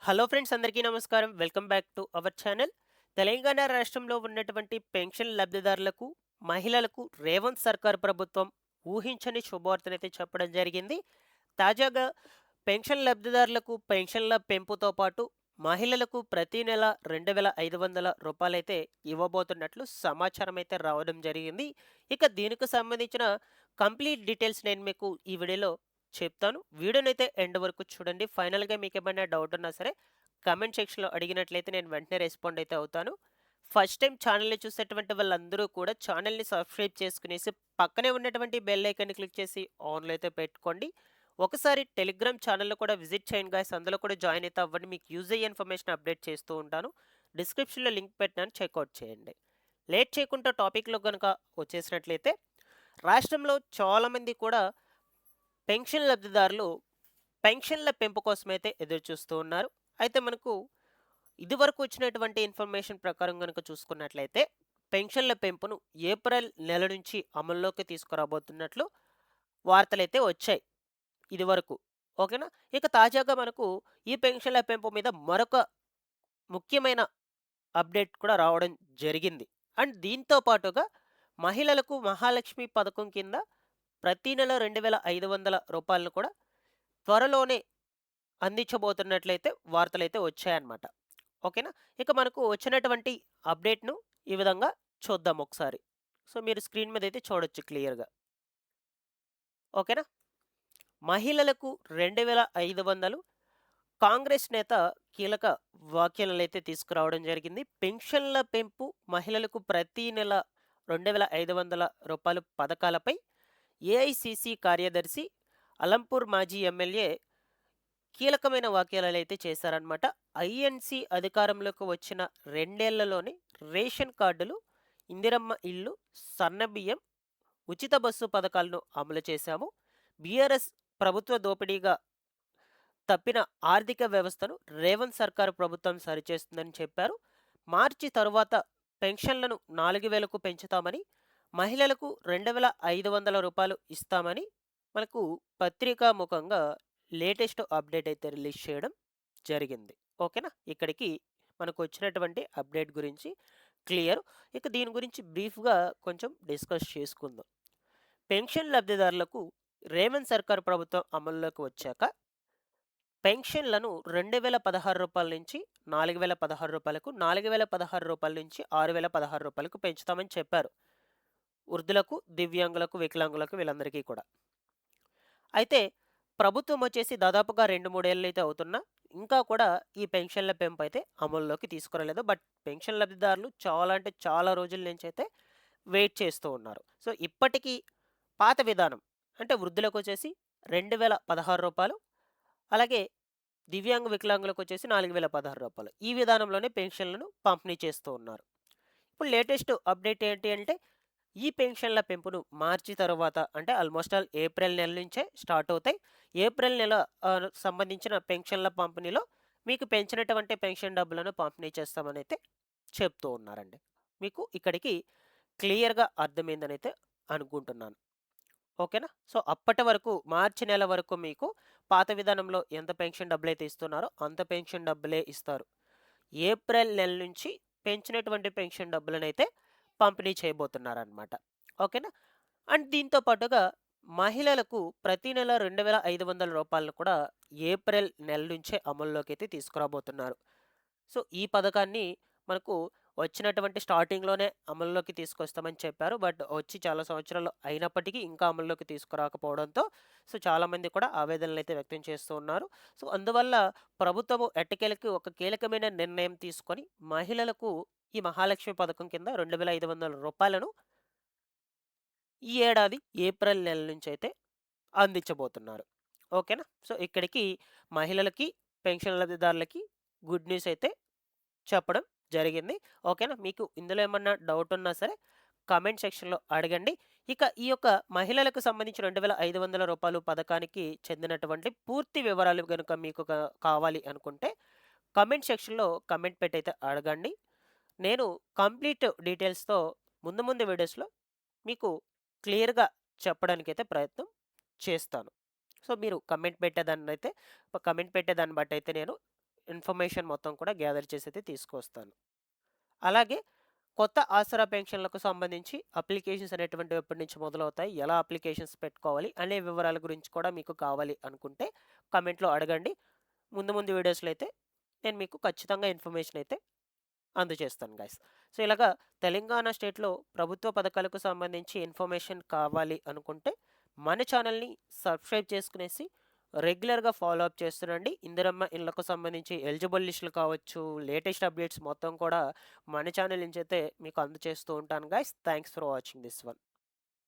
Hello friends, అందరికీ నమస్కారం. Welcome back to our channel. Telangana రాష్ట్రంలో ఉన్నటువంటి పెన్షన్ లబ్ధిదారులకు, మహిళలకు రేవంత్ సర్కార్ ప్రభుత్వం ఊహించని శుభవార్తనైతే చెప్పడం జరిగింది. తాజాగా పెన్షన్ లబ్ధిదారులకు పెన్షన్ల పెంపుతో పాటు మహిళలకు ప్రతి నెల 2,500 రూపాయలైతే ఇవ్వబోతున్నట్లు సమాచారం అయితే రావడం జరిగింది. ఇక దీనికి సంబంధించిన కంప్లీట్ డీటెయిల్స్ నేను మీకు ఈ వీడియోలో చెప్తాను. వీడియోనైతే ఎండ్ వరకు చూడండి. ఫైనల్‌గా మీకేమైనా డౌట్ ఉన్నా సరే కామెంట్ సెక్షన్‌లో అడిగినట్లయితే నేను వెంటనే రెస్పాండ్ అయితే అవుతాను. ఫస్ట్ టైం ఛానెల్‌ని చూసేటువంటి వాళ్ళందరూ కూడా ఛానెల్‌ని సబ్స్క్రైబ్ చేసుకునేసి పక్కనే ఉన్నటువంటి బెల్ ఐకాన్‌ని క్లిక్ చేసి ఆన్‌లో అయితే పెట్టుకోండి. ఒకసారి టెలిగ్రామ్ ఛానెల్‌లో కూడా విజిట్ చేయండి గాయ్స్. అందులో కూడా జాయిన్ అయితే అవ్వండి. మీకు యూజ్ అయ్యే ఇన్ఫర్మేషన్ అప్డేట్ చేస్తూ ఉంటాను. డిస్క్రిప్షన్‌లో లింక్ పెట్టినాను, చెక్‌ఔట్ చేయండి. లేట్ చేయకుండా టాపిక్‌లో గనుక వచ్చేసినట్లయితే రాష్ట్రంలో చాలామంది కూడా పెన్షన్ లబ్ధిదారులు పెన్షన్ల పెంపు కోసమైతే ఎదురు చూస్తూ ఉన్నారు. అయితే మనకు ఇదివరకు వచ్చినటువంటి ఇన్ఫర్మేషన్ ప్రకారం గనుక చూసుకున్నట్లయితే పెన్షన్ల పెంపును ఏప్రిల్ నెల నుంచి అమల్లోకి తీసుకురాబోతున్నట్లు వార్తలైతే వచ్చాయి ఇదివరకు. ఓకేనా? ఇక తాజాగా మనకు ఈ పెన్షన్ల పెంపు మీద మరొక ముఖ్యమైన అప్డేట్ కూడా రావడం జరిగింది. అండ్ దీంతో పాటుగా మహిళలకు మహాలక్ష్మి పథకం కింద ప్రతి నెల 2,500 రూపాయలను కూడా త్వరలోనే అందించబోతున్నట్లయితే వార్తలైతే వచ్చాయన్నమాట. ఓకేనా? ఇక మనకు వచ్చినటువంటి అప్డేట్‌ను ఈ విధంగా చూద్దాం ఒకసారి. సో, మీరు స్క్రీన్ మీద అయితే చూడొచ్చు క్లియర్‌గా. ఓకేనా? మహిళలకు 2,500 కాంగ్రెస్ నేత కీలక వ్యాఖ్యలనైతే తీసుకురావడం జరిగింది. పెన్షన్ల పెంపు, మహిళలకు ప్రతి నెల 2,500 రూపాయలు పథకాలపై ఏఐసీసీ కార్యదర్శి అలంపూర్ మాజీ ఎమ్మెల్యే కీలకమైన వ్యాఖ్యలనైతే చేశారనమాట. ఐఎన్‌సి అధికారంలోకి వచ్చిన 2 ఏళ్లలోనే రేషన్ కార్డులు, ఇందిరమ్మ ఇల్లు, సన్నబియ్యం, ఉచిత బస్సు పథకాలను అమలు చేశాము. బీఆర్ఎస్ ప్రభుత్వ దోపిడీగా తప్పిన ఆర్థిక వ్యవస్థను రేవంత్ సర్కార్ ప్రభుత్వం సరిచేస్తుందని చెప్పారు. మార్చి తరువాత పెన్షన్లను 4,000కు పెంచుతామని, మహిళలకు 2,500 రూపాయలు ఇస్తామని మనకు పత్రికాముఖంగా లేటెస్ట్ అప్డేట్ అయితే రిలీజ్ చేయడం జరిగింది. ఓకేనా? ఇక్కడికి మనకు వచ్చినటువంటి అప్డేట్ గురించి క్లియర్. ఇక దీని గురించి బ్రీఫ్‌గా కొంచెం డిస్కస్ చేసుకుందాం. పెన్షన్ లబ్ధిదారులకు రేవంత్ సర్కార్ ప్రభుత్వం అమల్లోకి వచ్చాక పెన్షన్లను రూ. 2,016 నుంచి రూ. 4,016, రూ. 4,016 నుంచి రూ. 6,016 పెంచుతామని చెప్పారు. వృద్ధులకు, దివ్యాంగులకు, వికలాంగులకు వీళ్ళందరికీ కూడా. అయితే ప్రభుత్వం వచ్చేసి దాదాపుగా 2, 3 ఏళ్లయితే అవుతున్నా ఇంకా కూడా ఈ పెన్షన్ల పెంపు అయితే అమల్లోకి తీసుకురాలేదు. బట్ పెన్షన్ లబ్ధిదారులు చాలా అంటే చాలా రోజుల నుంచైతే వెయిట్ చేస్తూ ఉన్నారు. సో, ఇప్పటికీ పాత విధానం అంటే వృద్ధులకొచ్చేసి రూ. 2,016, అలాగే దివ్యాంగ వికలాంగులకొచ్చేసి రూ. 4,016. ఈ విధానంలోనే పెన్షన్లను పంపిణీ చేస్తూ ఉన్నారు. ఇప్పుడు లేటెస్ట్ అప్డేట్ ఏంటి అంటే ఈ పెన్షన్ల పెంపును మార్చి తర్వాత అంటే ఆల్మోస్ట్ ఆల్ ఏప్రిల్ నెల నుంచే స్టార్ట్ అవుతాయి. ఏప్రిల్ నెల సంబంధించిన పెన్షన్ల పంపిణీలో మీకు పెంచినటువంటి పెన్షన్ డబ్బులను పంపిణీ చేస్తామనైతే చెప్తూ ఉన్నారండి. మీకు ఇక్కడికి క్లియర్‌గా అర్థమైందనైతే అనుకుంటున్నాను. ఓకేనా? సో, అప్పటి వరకు మార్చి నెల వరకు మీకు పాత విధానంలో ఎంత పెన్షన్ డబ్బులైతే ఇస్తున్నారో అంత పెన్షన్ డబ్బులే ఇస్తారు. ఏప్రిల్ నెల నుంచి పెంచినటువంటి పెన్షన్ డబ్బులనైతే పంపిణీ చేయబోతున్నారనమాట. ఓకేనా? అండ్ దీంతో పాటుగా మహిళలకు ప్రతి నెల రూ. 2,500 కూడా ఏప్రిల్ నెల నుంచే అమల్లోకైతే తీసుకురాబోతున్నారు. సో, ఈ పథకాన్ని మనకు వచ్చినటువంటి స్టార్టింగ్‌లోనే అమల్లోకి తీసుకొస్తామని చెప్పారు. బట్ వచ్చి చాలా సంవత్సరాలు అయినప్పటికీ ఇంకా అమల్లోకి తీసుకురాకపోవడంతో సో, చాలామంది కూడా ఆవేదనలైతే వ్యక్తం చేస్తూ ఉన్నారు. సో, అందువల్ల ప్రభుత్వము ఎట్టకేలకి ఒక కీలకమైన నిర్ణయం తీసుకొని మహిళలకు ఈ మహాలక్ష్మి పథకం కింద రూ. 2,500 ఈ ఏడాది ఏప్రిల్ నెల నుంచైతే అందించబోతున్నారు. ఓకేనా? సో, ఇక్కడికి మహిళలకి, పెన్షన్ లబ్ధిదారులకి గుడ్ న్యూస్ అయితే చెప్పడం జరిగింది. ఓకేనా? మీకు ఇందులో ఏమన్నా డౌట్ ఉన్నా సరే కామెంట్ సెక్షన్‌లో అడగండి. ఇక ఈ యొక్క మహిళలకు సంబంధించి రూ. 2,500 పథకానికి చెందినటువంటి పూర్తి వివరాలు గనుక మీకు కావాలి అనుకుంటే కామెంట్ సెక్షన్‌లో కామెంట్ పెట్టయితే అడగండి. నేను కంప్లీట్ డీటెయిల్స్‌తో ముందు ముందు వీడియోస్‌లో మీకు క్లియర్‌గా చెప్పడానికైతే ప్రయత్నం చేస్తాను. సో, మీరు కామెంట్ పెట్టేదాన్నయితే కామెంట్ పెట్టేదాన్ని బట్టయితే నేను ఇన్ఫర్మేషన్ మొత్తం కూడా గ్యాదర్ చేసి అయితే తీసుకొస్తాను. అలాగే కొత్త ఆసరా పెన్షన్‌లకు సంబంధించి అప్లికేషన్స్ అనేటువంటివి ఎప్పటి నుంచి మొదలవుతాయి? ఎలా అప్లికేషన్స్ పెట్టుకోవాలి? అనే వివరాల గురించి కూడా మీకు కావాలి అనుకుంటే కామెంట్‌లో అడగండి. ముందు ముందు వీడియోస్‌లో అయితే నేను మీకు ఖచ్చితంగా ఇన్ఫర్మేషన్ అయితే అందజేస్తాను గైస్. సో, ఇలాగా తెలంగాణ స్టేట్‌లో ప్రభుత్వ పథకాలకు సంబంధించి ఇన్ఫర్మేషన్ కావాలి అనుకుంటే మన ఛానల్‌ని సబ్స్క్రైబ్ చేసుకునేసి రెగ్యులర్‌గా ఫాలో అప్ చేస్తుండండి. ఇందిరమ్మ ఇళ్ళకు సంబంధించి ఎలిజిబుల్ లిస్టులు కావచ్చు, లేటెస్ట్ అప్డేట్స్ మొత్తం కూడా మన ఛానల్ నుంచి అయితే మీకు అందజేస్తూ ఉంటాను guys. Thanks for watching this one.